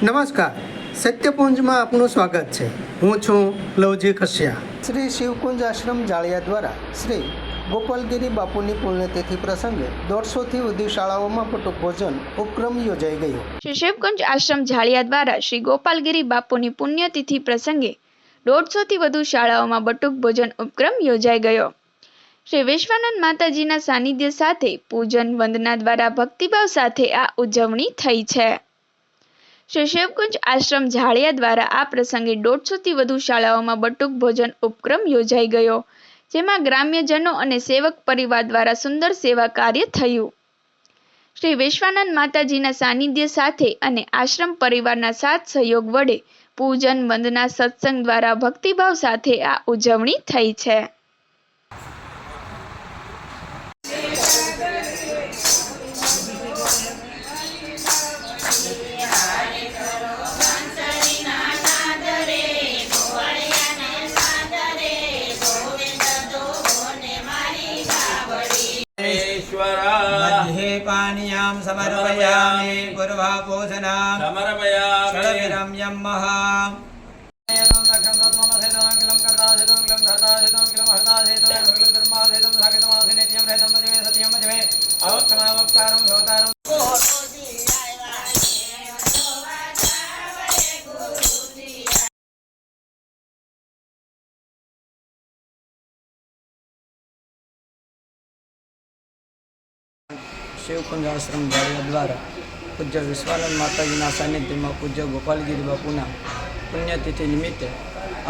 નમસ્કાર, સત્યપુંજમાં આપનું સ્વાગત છે। હું છું લવજી કશ્યા। શ્રી શિવકુંજ આશ્રમ જાળિયા દ્વારા શ્રી ગોપાલગીરી બાપુની પુણ્યતિથિ પ્રસંગે 150થી વધુ શાળાઓમાં બટુક ભોજન ઉપક્રમ યોજાઈ ગયો। શ્રી શિવકુંજ આશ્રમ જાળિયા દ્વારા શ્રી ગોપાલગીરી બાપુની પુણ્યતિથિ પ્રસંગે 150થી વધુ શાળાઓમાં બટુક ભોજન ઉપક્રમ યોજાઈ ગયો। શ્રી વિશ્વાનંદ માતાજીના સાનિધ્ય સાથે પૂજન વંદના દ્વારા ભક્તિભાવ સાથે આ ઉજવણી થઈ છે। શ્રી શિવકુંજ આશ્રમ જાળિયા દ્વારા આ પ્રસંગે 150થી વધુ શાળાઓમાં બટુક ભોજન ઉપક્રમ યોજાઈ ગયો, જેમાં ગ્રામ્યજનો અને સેવક પરિવાર દ્વારા સુંદર સેવા કાર્ય થયું। શ્રી વિશ્વાનંદ માતાજીના સાનિધ્ય સાથે અને આશ્રમ પરિવારના સાથ સહયોગ વડે પૂજન વંદના સત્સંગ દ્વારા ભક્તિભાવ સાથે આ ઉજવણી થઈ છે। मध्ये पानीयां समर्पयामि पूर्वापोषणां समर्पयामि षड्विरम्यं महा शिवकुंज आश्रम जाळिया द्वारा पूज्य विश्वानंद माताजीना सानिध्यમાં પૂજ્ય ગોપાલગીરી બાપુના પુણ્યતિથિ નિમિત્તે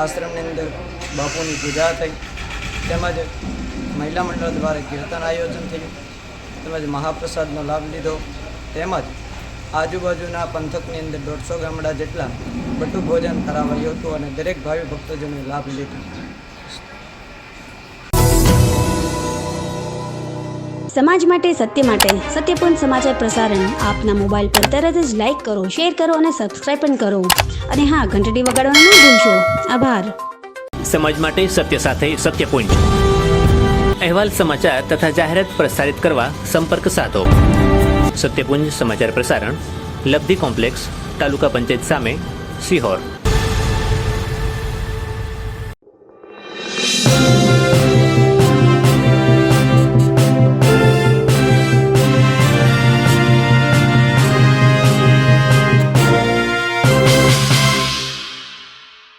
આશ્રમની અંદર બાપુની પૂજા થઈ, તેમજ મહિલા મંડળ દ્વારા કીર્તન આયોજન થયું, તેમજ મહાપ્રસાદનો લાભ લીધો, તેમજ આજુબાજુના પંથકની અંદર 150 ગામડા જેટલા બટુક ભોજન કરાવાયું હતું અને દરેક ભાવિ ભક્તજનોએ લાભ લીધો। સમાજ માટે સત્ય માટે સત્યપૂર્ણ સમાચાર પ્રસારણ આપના મોબાઈલ પર તરત જ લાઈક કરો, શેર કરો અને સબસ્ક્રાઇબ પણ કરો, અને હા, ઘંટડી વગાડવાનું ન ભૂલશો। આભાર। સમાજ માટે સત્ય સાથે સત્યપુંજ અહેવાલ, સમાચાર તથા જાહેરાત પ્રસારિત કરવા સંપર્ક સાધો। સત્યપુંજ સમાચાર પ્રસારણ, લબ્ધિ કોમ્પ્લેક્સ, તાલુકા પંચાયત સામે, સિહોર।